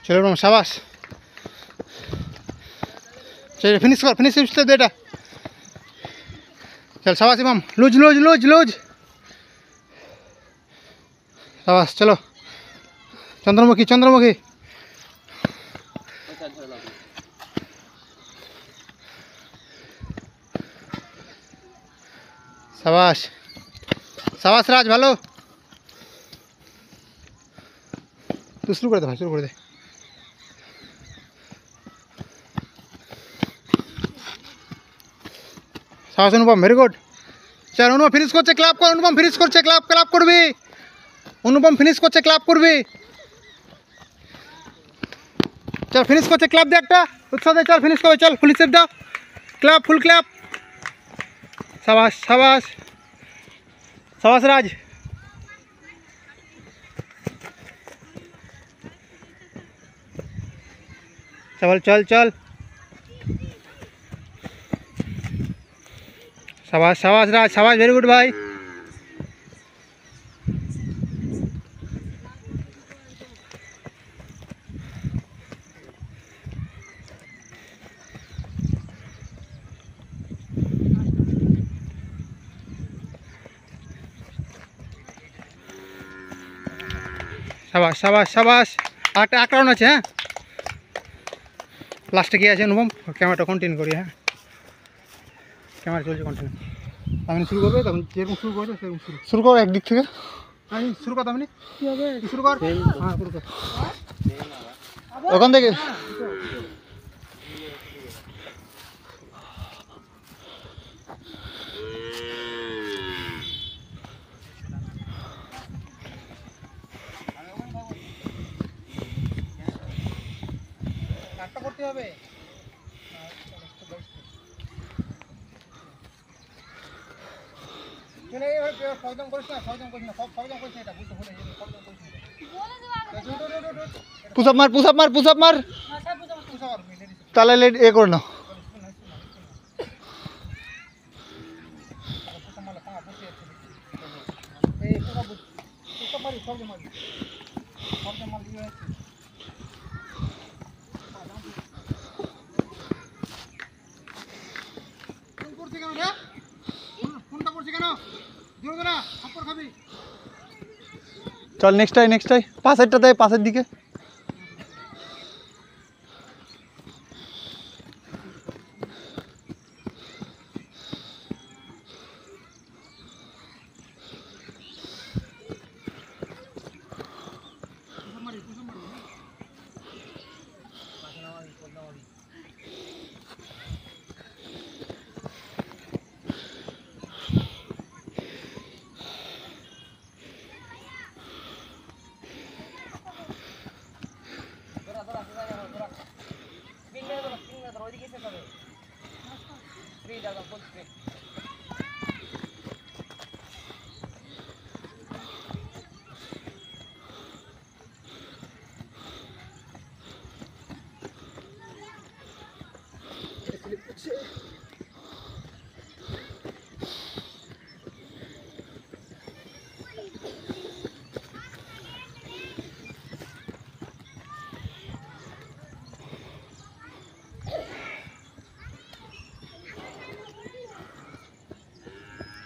चलो इमाम शाबाश, चल फिनिश कर, फिनिश दे बेटा, चल शाबाश इमाम, लूज लूज लूज लूज, शाबाश। चलो चंद्रमुखी चंद्रमुखी, शाबाश शाबाश राज, ভালো। तू शुरू कर दे भाई, शुरू कर दे। शाबाश अनुपम, वेरी गुड। चल অনুপম ফিনিশ করছে, ক্লাব কর অনুপম, ফিনিশ করছে, ক্লাব ক্লাব করবি অনুপম, ফিনিশ করছে, ক্লাব করবি। চল ফিনিশ করছে, ক্লাব দে একটা, উৎসাহ দে, চল ফিনিশ করবে, চল ফুল স্টেপ দাও, ক্লাব ফুল ক্লাব। शाबाश शाबाश शाबाश राज। चल चल चल, शाबाश शाबाश राज, शाबाश, वेरी गुड भाई। शाबाश शाबाश शाबाश, आक्रमण আছে, হ্যাঁ লাস্টে কি আছে অনুপম, ক্যামেরাটা কন্টিনিউ করি, হ্যাঁ ক্যামেরা চলছে কন্টিনিউ। আমি শুরু করবে, তখন যেরকম শুরু করবে সেরকম শুরু কর, একদিক থেকে আমি শুরু কর, আমি কি হবে শুরু কর, হ্যাঁ শুরু কর ওখান থেকে। করতে হবে পুশ আপ মার, পুশ আপ মার, পুশ আপ মার, তাহলে এ করে নাও। चल नेक्स्ट आई, नेक्स्ट आई, पासेरटाते पासेर दिके।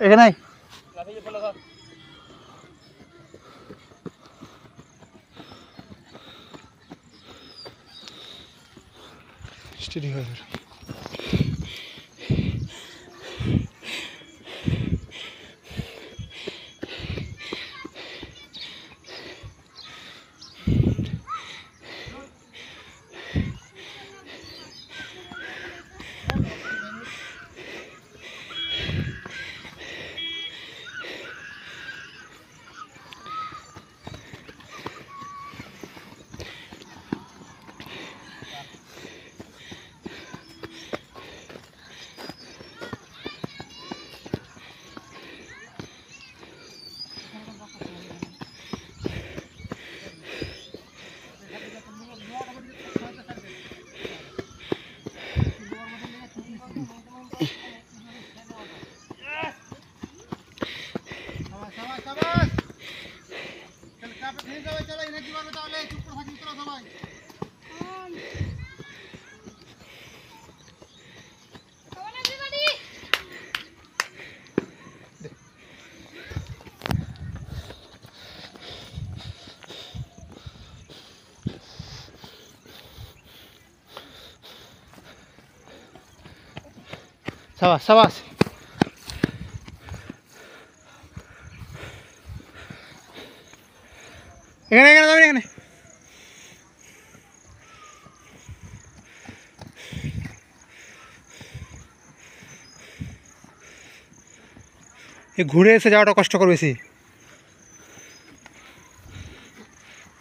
এখানে স্টেডি হয়ে যাবে। সাবাস সাবাস এখানে এখানে যাবেন এখানে ঘুরে এসে যাওয়াটা কষ্টকর বেশি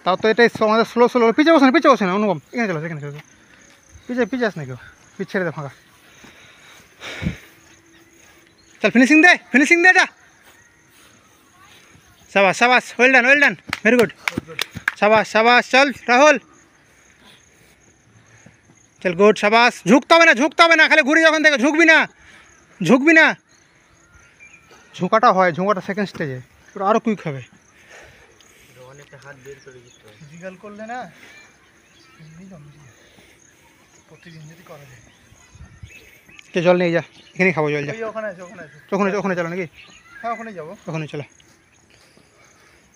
তাও তো এটাই আমাদের স্লো স্লো পিছিয়ে বসে না অনুপম এখানে চলো এখানে চলো পিছিয়ে আস না কেউ পিছিয়ে দে ফাঁকা चल फिनिशिंग दे जा शाबाश शाबाश वेल डन वेरी गुड शाबाश शाबाश चल राहुल चल गुड शाबाश झुकता হবে না খালি ঘুরে যখন দেখো ঝুঁকবি না ঝুঁকাটা হয় ঝুঁকাটা সেকেন্ড স্টেজে পুরো আরও কুইক হবে অনেকটা হাত বের করে দিতে হয় ফিজিক্যাল করলে না প্রতিদিন যদি করা যায় জল নিয়ে যা এখানেই খাবো জল যা ওখানে আছে ওখানে চলো নাকি হ্যাঁ ওখানে যাবো ওখানে চলো